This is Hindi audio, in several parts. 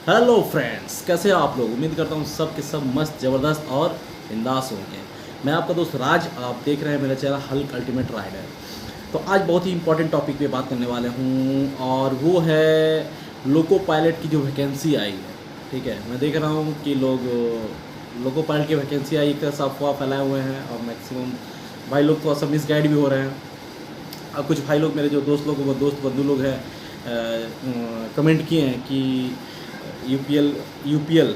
हेलो फ्रेंड्स, कैसे हैं आप लोग। उम्मीद करता हूँ सब के सब मस्त ज़बरदस्त और बिंदास होंगे। मैं आपका दोस्त राज, आप देख रहे हैं मेरा चैनल हल्क अल्टीमेट राइडर। तो आज बहुत ही इंपॉर्टेंट टॉपिक पे बात करने वाले हूँ और वो है लोको पायलट की जो वैकेंसी आई है। ठीक है, मैं देख रहा हूँ कि लोग लोको पायलट की वैकेंसी आई एक तरह से अफवाह फैलाए हुए हैं और मैक्सिमम भाई लोग थोड़ा सा मिसगाइड भी हो रहे हैं। और कुछ भाई लोग मेरे जो दोस्त बंधु लोग हैं कमेंट किए हैं कि यूपीएल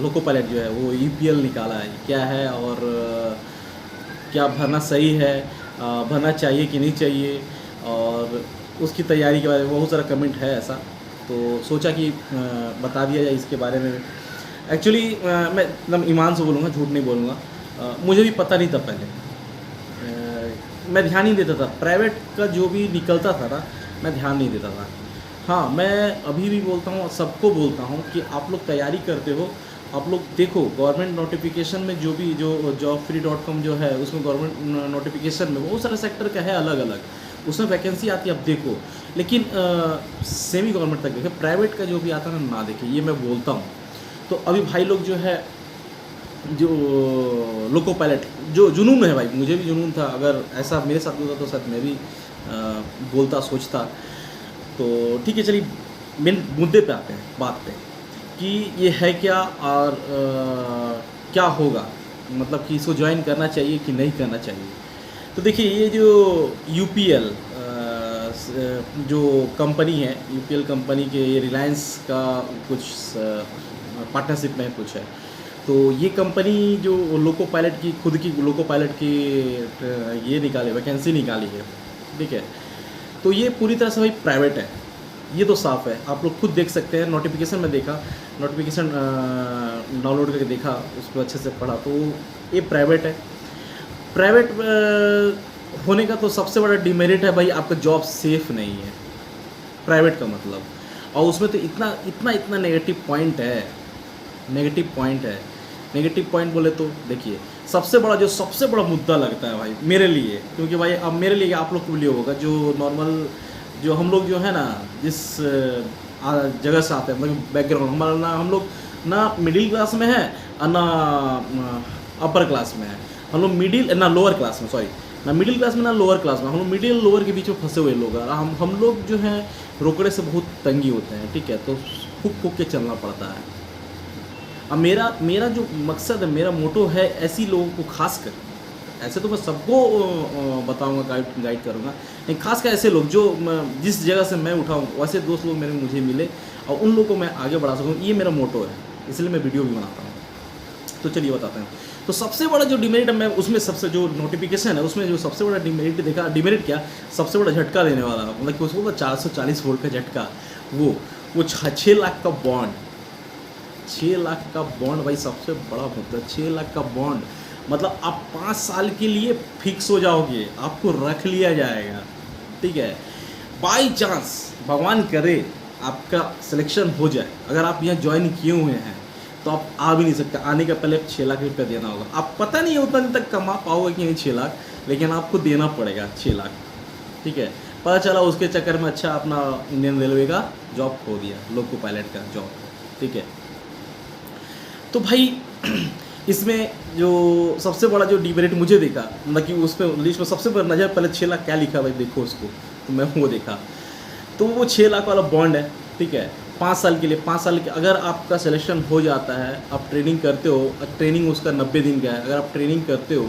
लोको पायलट जो है वो यूपीएल निकाला है क्या है और क्या भरना सही है, भरना चाहिए कि नहीं चाहिए, और उसकी तैयारी के बारे में बहुत सारा कमेंट है ऐसा। तो सोचा कि बता दिया जाए इसके बारे में। एक्चुअली मैं एकदम ईमान से बोलूँगा, झूठ नहीं बोलूँगा। मुझे भी पता नहीं था पहले। मैं ध्यान नहीं देता था प्राइवेट का जो भी निकलता था ना, मैं ध्यान नहीं देता था। हाँ, मैं अभी भी बोलता हूँ, सबको बोलता हूँ कि आप लोग तैयारी करते हो, आप लोग देखो गवर्नमेंट नोटिफिकेशन में जो भी जो jobfree.com जो है उसमें गवर्नमेंट नोटिफिकेशन में बहुत सारे सेक्टर का है अलग अलग, उसमें वैकेंसी आती है, आप देखो। लेकिन सेमी गवर्नमेंट तक देखे, प्राइवेट का जो भी आता है ना देखे, ये मैं बोलता हूँ। तो अभी भाई लोग जो है जो लोको पायलट जो जुनून है भाई, मुझे भी जुनून था। अगर ऐसा मेरे साथ होता तो शायद मैं भी बोलता सोचता। तो ठीक है, चलिए मेन मुद्दे पे आते हैं, बात पे कि ये है क्या और क्या होगा, मतलब कि इसको ज्वाइन करना चाहिए कि नहीं करना चाहिए। तो देखिए, ये जो यूपीएल जो कंपनी है, यूपीएल कंपनी के ये रिलायंस का कुछ पार्टनरशिप में कुछ है। तो ये कंपनी जो लोको पायलट की खुद की लोको पायलट की ये निकाले वैकेंसी निकाली है, ठीक है। तो ये पूरी तरह से भाई प्राइवेट है, ये तो साफ़ है, आप लोग खुद देख सकते हैं। नोटिफिकेशन में देखा, नोटिफिकेशन डाउनलोड करके देखा, उस पर अच्छे से पढ़ा, तो ये प्राइवेट है। प्राइवेट होने का तो सबसे बड़ा डिमेरिट है भाई, आपका जॉब सेफ नहीं है प्राइवेट का मतलब। और उसमें तो इतना इतना इतना नेगेटिव पॉइंट है, नेगेटिव पॉइंट है। नेगेटिव पॉइंट बोले तो देखिए, सबसे बड़ा मुद्दा लगता है भाई मेरे लिए, क्योंकि भाई अब मेरे लिए, आप लोग के लिए होगा जो नॉर्मल, जो हम लोग जो है ना, जिस जगह से आते हैं, मतलब बैकग्राउंड हमारा ना, हम लोग ना मिडिल क्लास में है और ना अपर क्लास में है। हम लोग मिडिल ना लोअर क्लास में, सॉरी, ना मिडिल क्लास में ना लोअर क्लास में, हम लोग मिडिल लोअर के बीच में फंसे हुए लोग हैं। हम लोग जो हैं रोकड़े से बहुत तंगी होते हैं, ठीक है। तो फूक के चलना पड़ता है। अब मेरा जो मकसद है, मेरा मोटो है ऐसी लोगों को खास कर, ऐसे तो मैं सबको बताऊंगा, गाइड करूंगा, लेकिन खास कर ऐसे लोग जो जिस जगह से मैं उठाऊँ वैसे दोस्त लोग मुझे मिले और उन लोगों को मैं आगे बढ़ा सकूँ, ये मेरा मोटो है, इसलिए मैं वीडियो भी बनाता हूँ। तो चलिए बताते हैं। तो सबसे बड़ा जो डिमेरिट है, मैं उसमें सबसे जो नोटिफिकेशन है उसमें जो सबसे बड़ा डिमेरिट देखा, डिमेरिट क्या, सबसे बड़ा झटका देने वाला, मतलब कि उसको 440 वोल्ट का झटका, वो 6 लाख का बॉन्ड, 6 लाख का बॉन्ड भाई, सबसे बड़ा मुद्दा। 6 लाख का बॉन्ड मतलब आप 5 साल के लिए फिक्स हो जाओगे, आपको रख लिया जाएगा, ठीक है। बाई चांस भगवान करे आपका सिलेक्शन हो जाए, अगर आप यहाँ ज्वाइन किए हुए हैं तो आप आ भी नहीं सकते, आने का पहले 6 लाख रुपया देना होगा। आप पता नहीं उतना दिन तक कमा पाओगे कि नहीं 6 लाख, लेकिन आपको देना पड़ेगा 6 लाख, ठीक है। पता चला उसके चक्कर में अच्छा अपना इंडियन रेलवे का जॉब खो दिया, लोको पायलट का जॉब, ठीक है। तो भाई इसमें जो सबसे बड़ा जो डिमेरिट मुझे देखा, मतलब कि उस पर लिस्ट में सबसे बड़ा नज़र पहले 6 लाख क्या लिखा भाई देखो उसको, तो मैं वो देखा। तो वो 6 लाख वाला बॉन्ड है, ठीक है, 5 साल के लिए। 5 साल के अगर आपका सिलेक्शन हो जाता है, आप ट्रेनिंग करते हो, ट्रेनिंग उसका 90 दिन का है, अगर आप ट्रेनिंग करते हो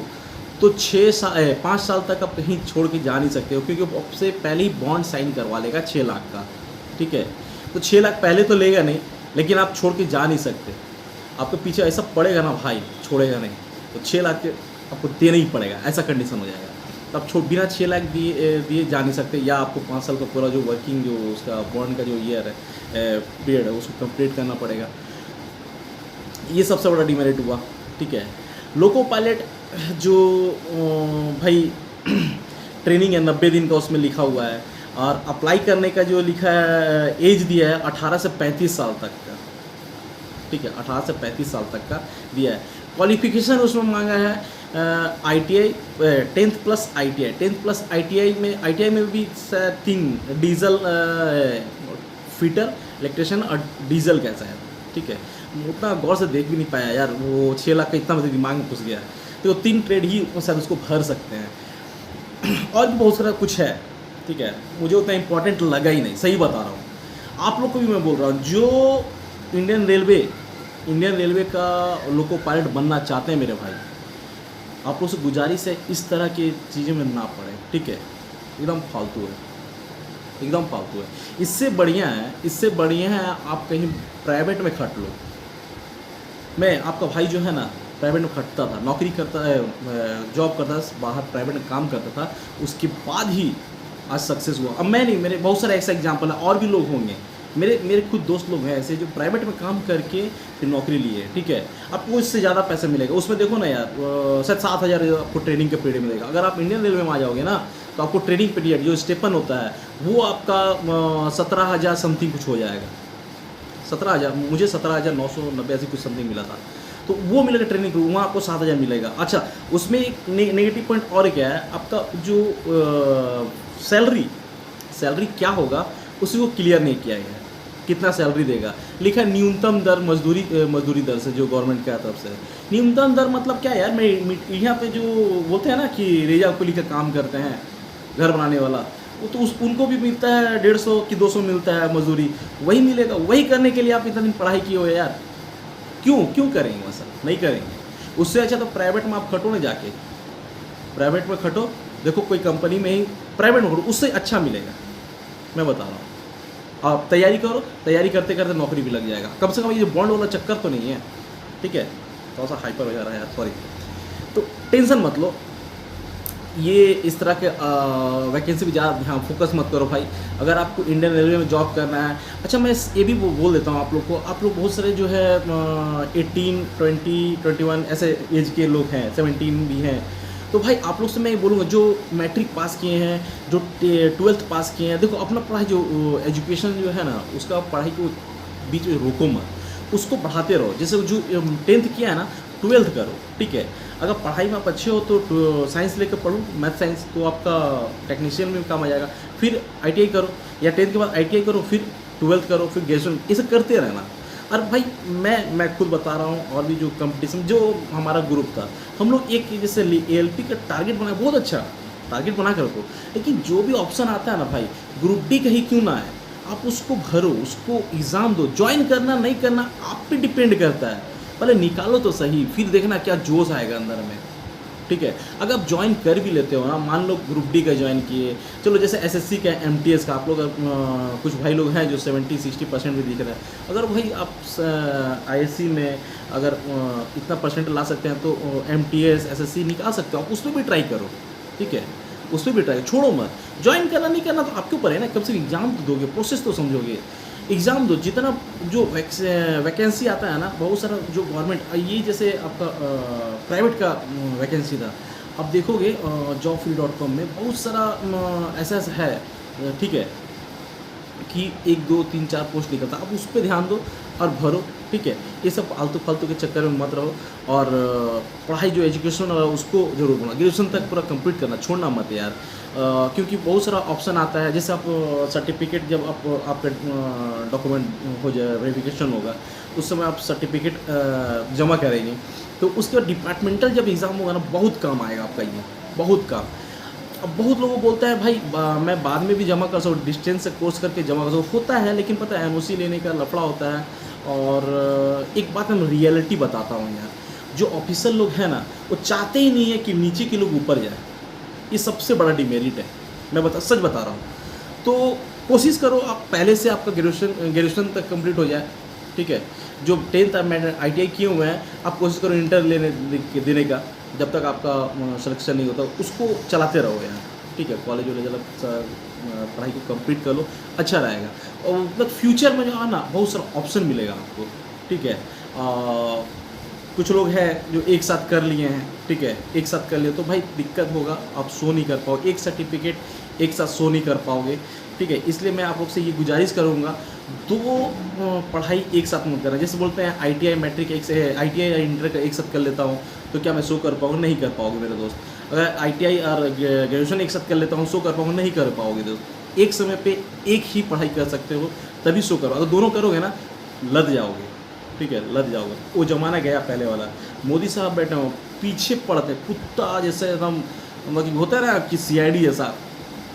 तो 5 साल तक आप कहीं छोड़ के जा नहीं सकते हो, क्योंकि आपसे पहले ही बॉन्ड साइन करवा लेगा 6 लाख का, ठीक है। तो 6 लाख पहले तो लेगा नहीं, लेकिन आप छोड़ के जा नहीं सकते, आपको पीछे ऐसा पड़ेगा ना भाई, छोड़ेगा नहीं, तो 6 लाख के आपको देना ही पड़ेगा, ऐसा कंडीशन हो जाएगा। तो आप बिना 6 लाख दिए जा नहीं सकते, या आपको 5 साल का पूरा जो वर्किंग जो उसका बॉन्ड का जो ईयर है, पीरियड है, उसको कंप्लीट करना पड़ेगा। ये सबसे बड़ा डिमेरिट हुआ, ठीक है। लोको पायलट जो भाई ट्रेनिंग है 90 दिन का, उसमें लिखा हुआ है, और अप्लाई करने का जो लिखा है एज दिया है 18 से 35 साल तक का, ठीक है, 18 से 35 साल तक का दिया है। क्वालिफिकेशन उसमें मांगा है ITI 10th plus ITI, 10th plus ITI में भी 3 डीजल फिटर, इलेक्ट्रिशियन और डीजल कैसा है, ठीक है। उतना गौर से देख भी नहीं पाया यार, वो 6 लाख का इतना मेरे दिमाग में घुस गया। तो 3 ट्रेड ही शायद उसको भर सकते हैं। और भी बहुत सारा कुछ है, ठीक है, मुझे उतना इंपॉर्टेंट लगा ही नहीं, सही बता रहा हूँ। आप लोग को भी मैं बोल रहा हूँ, जो इंडियन रेलवे का लोको पायलट बनना चाहते हैं मेरे भाई, आप लोग से गुजारिश है इस तरह की चीज़ें में ना पड़े, ठीक है। एकदम फालतू है, एकदम फालतू है। इससे बढ़िया है आप कहीं प्राइवेट में खट लो। मैं आपका भाई जो है ना प्राइवेट में खटता था, नौकरी करता है, जॉब करता था, बाहर प्राइवेट में काम करता था, उसके बाद ही आज सक्सेस हुआ। अब मैं नहीं, मेरे बहुत सारे ऐसा एग्जाम्पल है, और भी लोग होंगे, मेरे खुद दोस्त लोग हैं ऐसे जो प्राइवेट में काम करके फिर नौकरी लिए, ठीक है। आपको इससे ज़्यादा पैसा मिलेगा उसमें। देखो ना यार, शायद 7,000 आपको ट्रेनिंग का पीरियड मिलेगा। अगर आप इंडियन रेलवे में आ जाओगे ना, तो आपको ट्रेनिंग पीरियड जो स्टेपन होता है वो आपका 17,000 समथिंग कुछ हो जाएगा। 17,000, मुझे 17,990 ऐसी कुछ समथिंग मिला था, तो वो मिलेगा ट्रेनिंग, वहाँ आपको 7,000 मिलेगा। अच्छा, उसमें एक नेगेटिव पॉइंट और क्या है, आपका जो सैलरी क्या होगा उसी को क्लियर नहीं किया गया है, कितना सैलरी देगा। लिखा है न्यूनतम दर मजदूरी दर से, जो गवर्नमेंट की तरफ से। न्यूनतम दर मतलब क्या है यार, मैं यहाँ पे जो बोलते हैं ना कि रेजा कुली का काम करते हैं, घर बनाने वाला, वो तो उनको भी मिलता है 150 कि 200 मिलता है मजदूरी, वही मिलेगा। वही करने के लिए आप इतना दिन पढ़ाई किए हो यार, क्यों करेंगे वैसा? नहीं करेंगे। उससे अच्छा तो प्राइवेट में आप खटो ना, जाके प्राइवेट में खटो, देखो कोई कंपनी में ही प्राइवेट में खटो, उससे अच्छा मिलेगा, मैं बता रहा हूँ। आप तैयारी करो, तैयारी करते करते नौकरी भी लग जाएगा। कम से कम ये बॉन्ड वाला चक्कर तो नहीं है, ठीक है। थोड़ा सा हाइपर हो जा रहा है यार, सॉरी। तो टेंशन मत लो, ये इस तरह के वैकेंसी भी ज़्यादा ध्यान फोकस मत करो भाई। अगर आपको इंडियन रेलवे में जॉब करना है, अच्छा मैं ये भी बोल देता हूँ आप लोग को, आप लोग बहुत सारे जो है 18, 20, 21 ऐसे एज के लोग हैं, 17 भी हैं। तो भाई आप लोग से मैं ये बोलूँगा, जो मैट्रिक पास किए हैं, जो 12th पास किए हैं, देखो अपना पढ़ाई जो एजुकेशन जो है ना, उसका पढ़ाई को बीच में रोको मत, उसको बढ़ाते रहो। जैसे जो 10th किया है ना, 12th करो, ठीक है। अगर पढ़ाई में आप अच्छे हो तो साइंस लेकर पढ़ो, मैथ साइंस, तो आपका टेक्नीशियन में काम आ जाएगा। फिर ITI करो, या 10th के बाद ITI करो, फिर 12th करो, फिर ग्रेजुएशन, ये सब करते रहना। और भाई मैं खुद बता रहा हूँ, और भी जो कंपटीशन, जो हमारा ग्रुप था, हम लोग एक जैसे ALP का टारगेट बनाया, बहुत अच्छा टारगेट बना कर रखो। लेकिन जो भी ऑप्शन आता है ना भाई, ग्रुप D का ही क्यों ना है, आप उसको भरो, उसको एग्ज़ाम दो। ज्वाइन करना नहीं करना आप पे डिपेंड करता है, पहले निकालो तो सही, फिर देखना क्या जोश आएगा अंदर में, ठीक है। अगर आप ज्वाइन कर भी लेते हो ना, मान लो ग्रुप D का ज्वाइन किए, चलो जैसे SSC का, MTS का, आप लोग कुछ भाई लोग हैं जो 70-60% भी दिख रहा है। अगर भाई आप ISC में अगर इतना परसेंट ला सकते हैं, तो MTS SSC निकाल सकते हो, आप उसमें भी ट्राई करो, ठीक है। उसमें भी ट्राई, छोड़ो मत। ज्वाइन करना नहीं करना तो आपके ऊपर है ना, कम से कम एग्ज़ाम तो दोगे, प्रोसेस तो समझोगे, एग्ज़ाम दो। जितना जो वैकेंसी आता है ना, बहुत सारा जो गवर्नमेंट, ये जैसे आपका प्राइवेट का वैकेंसी था, आप देखोगे jobfree.com में बहुत सारा ऐसा है, ठीक है, कि 1, 2, 3, 4 पोस्ट निकलता, आप उस पर ध्यान दो और भरो, ठीक है। ये सब फालतू के चक्कर में मत रहो। और पढ़ाई जो एजुकेशन उसको जरूर बोलना, ग्रेजुएशन तक पूरा कंप्लीट करना, छोड़ना मत यार। क्योंकि बहुत सारा ऑप्शन आता है, जैसे आप सर्टिफिकेट, जब आपका डॉक्यूमेंट हो जाए, वेरिफिकेशन होगा, उस समय आप सर्टिफिकेट जमा करेंगे, तो उसके बाद डिपार्टमेंटल जब एग्ज़ाम होगा ना, बहुत काम आएगा आपका, ये बहुत काम। अब बहुत लोगों को बोलता है भाई मैं बाद में भी जमा कर सकूँ, डिस्टेंस से कोर्स करके जमा कर सकूँ, होता है, लेकिन पता है NOC लेने का लफड़ा होता है। और एक बात मैं रियलिटी बताता हूँ यार, जो ऑफिसर लोग हैं ना, वो चाहते ही नहीं है कि नीचे के लोग ऊपर जाए, ये सबसे बड़ा डिमेरिट है, मैं सच बता रहा हूँ। तो कोशिश करो आप पहले से आपका ग्रेजुएशन तक कंप्लीट हो जाए, ठीक है। जो 10th ITI किए हुए हैं, आप कोशिश करो इंटर देने का, जब तक आपका सिलेक्शन नहीं होता, उसको चलाते रहो यार, ठीक है। कॉलेज वॉलेज जब पढ़ाई को कंप्लीट कर लो, अच्छा रहेगा। और मतलब फ्यूचर में जो है ना, बहुत सारा ऑप्शन मिलेगा आपको, ठीक है। कुछ लोग हैं जो एक साथ कर लिए हैं, ठीक है, एक साथ कर लिए तो भाई दिक्कत होगा, आप शो नहीं कर पाओगे, एक सर्टिफिकेट एक साथ शो नहीं कर पाओगे, ठीक है। इसलिए मैं आप लोग से ये गुजारिश करूँगा, दो पढ़ाई एक साथ मत करना। जैसे बोलते हैं ITI मैट्रिक ITI या इंटर का एक साथ कर लेता हूँ तो क्या मैं शो कर पाऊँगा? नहीं कर पाओगे मेरे दोस्त। अगर ITI और ग्रेजुएशन एक साथ कर लेता हूँ, शो कर पाऊँगा? नहीं कर पाओगे दोस्त। एक समय पे एक ही पढ़ाई कर सकते हो, तभी शो करो। अगर दोनों करोगे ना लद जाओगे, ठीक है, लद जाओगे। वो ज़माना गया पहले वाला। मोदी साहब बैठे हो पीछे पड़ते कुत्ता जैसे एकदम, मतलब होता है ना कि CID ऐसा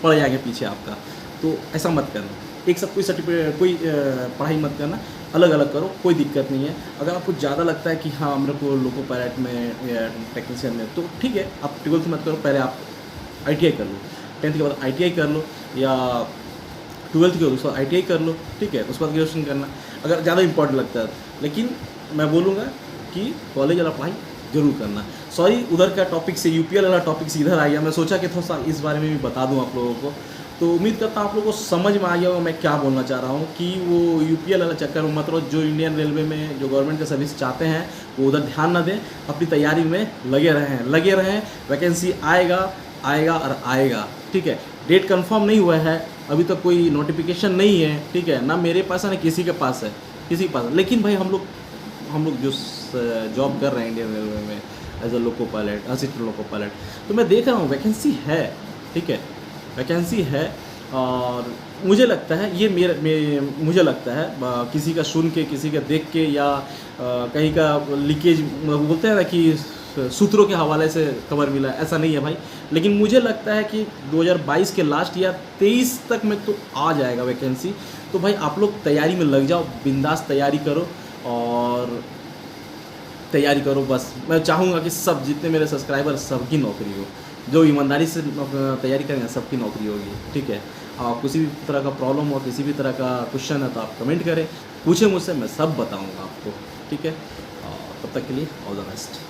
पड़ जाएंगे पीछे आपका। तो ऐसा मत करना, एक सब कोई सर्टिफिकेट कोई पढ़ाई मत करना, अलग अलग करो, कोई दिक्कत नहीं है। अगर आपको ज़्यादा लगता है कि हाँ मेरे को लोको पायलट में या टेक्नीशियन में, तो ठीक है, आप 12th मत करो, पहले आप ITI कर लो, 10th के बाद ITI कर लो, या 12th के बाद उसके बाद ITI कर लो, ठीक है, उसके बाद ग्रेजुएशन करना अगर ज़्यादा इंपॉर्टेंट लगता है। लेकिन मैं बोलूँगा कि कॉलेज वाला पढ़ाई जरूर करना। सॉरी, उधर का टॉपिक से UPL वाला टॉपिक से इधर आ गया। मैं सोचा कि थोड़ा सा इस बारे में भी बता दूं आप लोगों को। तो उम्मीद करता हूँ आप लोगों को समझ में आ गया होगा मैं क्या बोलना चाह रहा हूँ, कि वो UPL वाला चक्कर में मतलब जो इंडियन रेलवे में जो गवर्नमेंट का सर्विस चाहते हैं वो उधर ध्यान ना दें, अपनी तैयारी में लगे रहें। वैकेंसी आएगा और आएगा, ठीक है। डेट कंफर्म नहीं हुआ है, अभी तक कोई नोटिफिकेशन नहीं है, ठीक है, ना मेरे पास है ना किसी के पास है, लेकिन भाई हम लोग जो जॉब कर रहे हैं इंडियन रेलवे में as a loco pilot, assistant loco pilot, तो मैं देख रहा हूँ वैकेंसी है, ठीक है, वैकेंसी है। और मुझे लगता है मुझे लगता है किसी का सुन के, किसी का देख के, या कहीं का लीकेज बोलते हैं ना कि सूत्रों के हवाले से खबर मिला, ऐसा नहीं है भाई। लेकिन मुझे लगता है कि 2022 के लास्ट या 23 तक में तो आ जाएगा वैकेंसी। तो भाई आप लोग तैयारी में लग जाओ, बिंदास तैयारी करो और तैयारी करो। बस मैं चाहूँगा कि सब जितने मेरे सब्सक्राइबर सबकी नौकरी हो, जो ईमानदारी से तैयारी करेंगे सबकी नौकरी होगी, ठीक है। और किसी भी तरह का प्रॉब्लम हो, किसी भी तरह का क्वेश्चन है तो आप कमेंट करें, पूछें मुझसे, मैं सब बताऊँगा आपको, ठीक है। तब तक के लिए ऑल द बेस्ट।